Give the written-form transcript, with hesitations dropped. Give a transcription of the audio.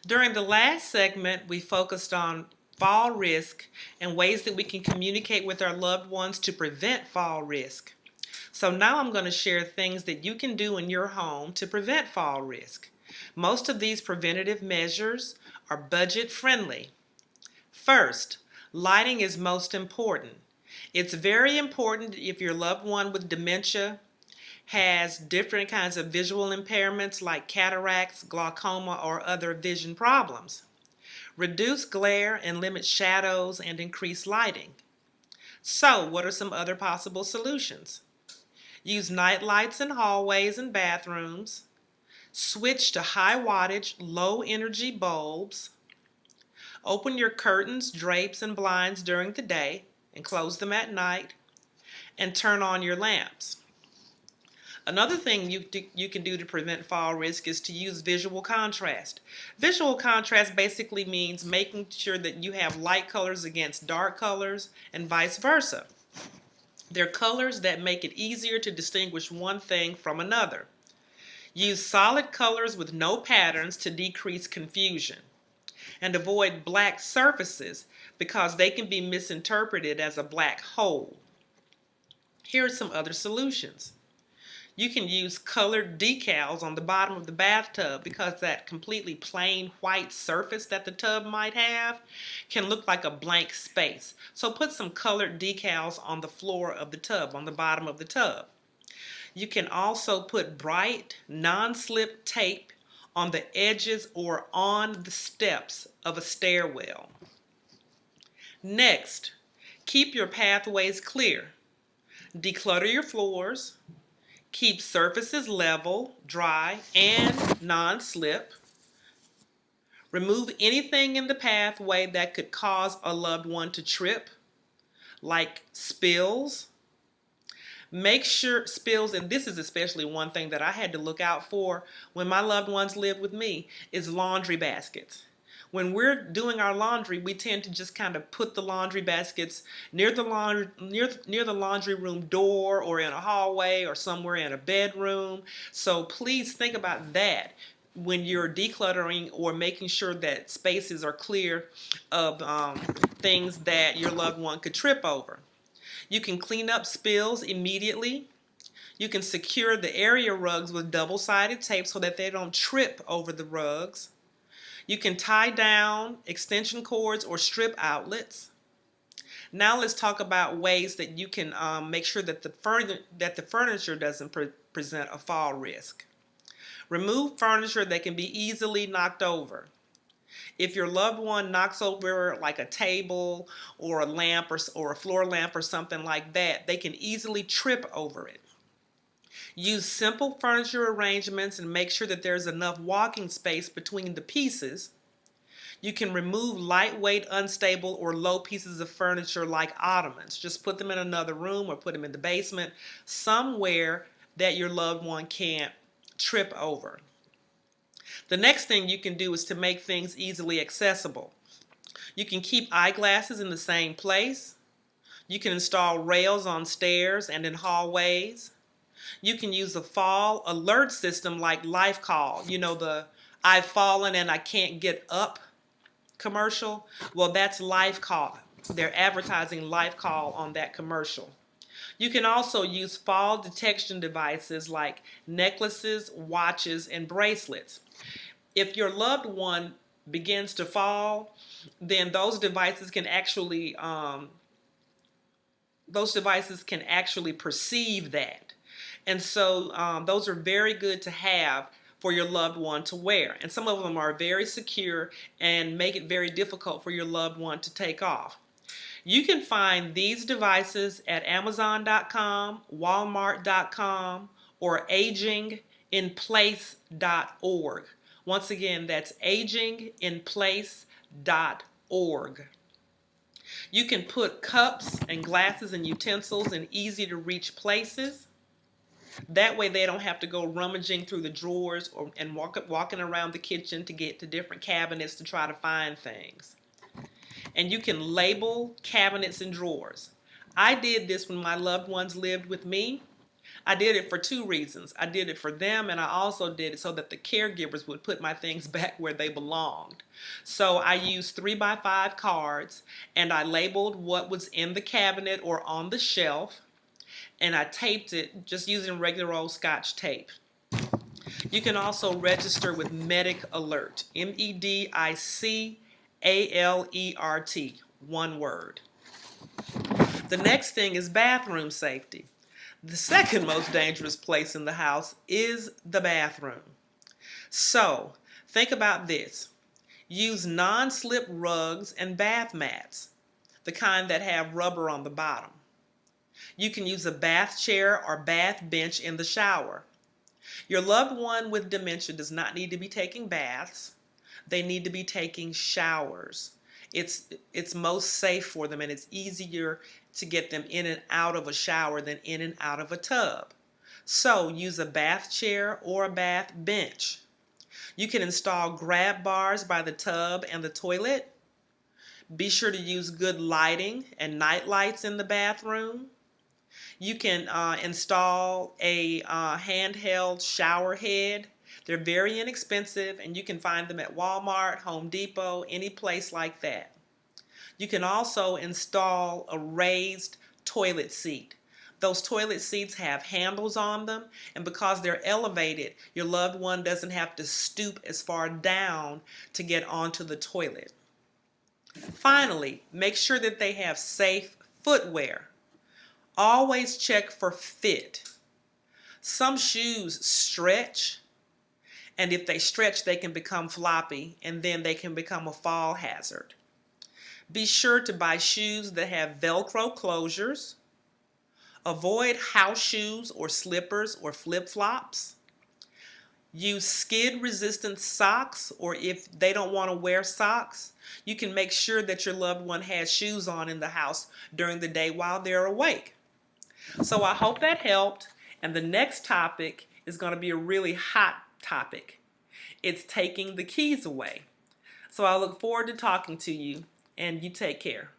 During the last segment, we focused on fall risk and ways that we can communicate with our loved ones to prevent fall risk. So now I'm going to share things that you can do in your home to prevent fall risk. Most of these preventative measures are budget friendly. First, lighting is most important. It's very important if your loved one with dementia has different kinds of visual impairments like cataracts, glaucoma, or other vision problems. Reduce glare and limit shadows and increase lighting. So, what are some other possible solutions? Use night lights in hallways and bathrooms. Switch to high wattage, low energy bulbs. Open your curtains, drapes, and blinds during the day and close them at night. And turn on your lamps. Another thing you can do to prevent fall risk is to use visual contrast. Visual contrast basically means making sure that you have light colors against dark colors and vice versa. They're colors that make it easier to distinguish one thing from another. Use solid colors with no patterns to decrease confusion. And avoid black surfaces because they can be misinterpreted as a black hole. Here are some other solutions. You can use colored decals on the bottom of the bathtub because that completely plain white surface that the tub might have can look like a blank space. So put some colored decals on the floor of the tub, on the bottom of the tub. You can also put bright, non-slip tape on the edges or on the steps of a stairwell. Next, keep your pathways clear. Declutter your floors. Keep surfaces level, dry, and non-slip. Remove anything in the pathway that could cause a loved one to trip, like spills. Make sure spills, and this is especially one thing that I had to look out for when my loved ones lived with me, is laundry baskets. When we're doing our laundry, we tend to just kind of put the laundry baskets near the laundry room door or in a hallway or somewhere in a bedroom. So please think about that when you're decluttering or making sure that spaces are clear of things that your loved one could trip over. You can clean up spills immediately. You can secure the area rugs with double-sided tape so that they don't trip over the rugs. You can tie down extension cords or strip outlets. Now let's talk about ways that you can make sure that the furniture doesn't present a fall risk. Remove furniture that can be easily knocked over. If your loved one knocks over like a table or a lamp or a floor lamp or something like that, they can easily trip over it. Use simple furniture arrangements and make sure that there's enough walking space between the pieces. You can remove lightweight, unstable, or low pieces of furniture like ottomans. Just put them in another room or put them in the basement, somewhere that your loved one can't trip over. The next thing you can do is to make things easily accessible. You can keep eyeglasses in the same place. You can install rails on stairs and in hallways. You can use a fall alert system like Life Call. You know, the I've fallen and I can't get up commercial? Well, that's Life Call. They're advertising Life Call on that commercial. You can also use fall detection devices like necklaces, watches, and bracelets. If your loved one begins to fall, then those devices can actually perceive that. And so those are very good to have for your loved one to wear. And some of them are very secure and make it very difficult for your loved one to take off. You can find these devices at Amazon.com, Walmart.com, or aginginplace.org. Once again, that's aginginplace.org. You can put cups and glasses and utensils in easy to reach places. That way they don't have to go rummaging through the drawers and walking around the kitchen to get to different cabinets to try to find things. And you can label cabinets and drawers. I did this when my loved ones lived with me. I did it for two reasons. I did it for them, and I also did it so that the caregivers would put my things back where they belonged. So I used 3x5 cards, and I labeled what was in the cabinet or on the shelf, and I taped it just using regular old Scotch tape. You can also register with Medic Alert, MEDICALERT, one word. The next thing is bathroom safety. The second most dangerous place in the house is the bathroom. So, think about this. Use non-slip rugs and bath mats, the kind that have rubber on the bottom. You can use a bath chair or bath bench in the shower. Your loved one with dementia does not need to be taking baths. They need to be taking showers. It's most safe for them, and it's easier to get them in and out of a shower than in and out of a tub. So use a bath chair or a bath bench. You can install grab bars by the tub and the toilet. Be sure to use good lighting and night lights in the bathroom. You can install a handheld shower head. They're very inexpensive, and you can find them at Walmart, Home Depot, any place like that. You can also install a raised toilet seat. Those toilet seats have handles on them, and because they're elevated, your loved one doesn't have to stoop as far down to get onto the toilet. Finally, make sure that they have safe footwear. Always check for fit. Some shoes stretch, and if they stretch, they can become floppy, and then they can become a fall hazard. Be sure to buy shoes that have Velcro closures. Avoid house shoes or slippers or flip-flops. Use skid-resistant socks, or if they don't want to wear socks, you can make sure that your loved one has shoes on in the house during the day while they're awake. So I hope that helped, and the next topic is going to be a really hot topic. It's taking the keys away. So I look forward to talking to you, and you take care.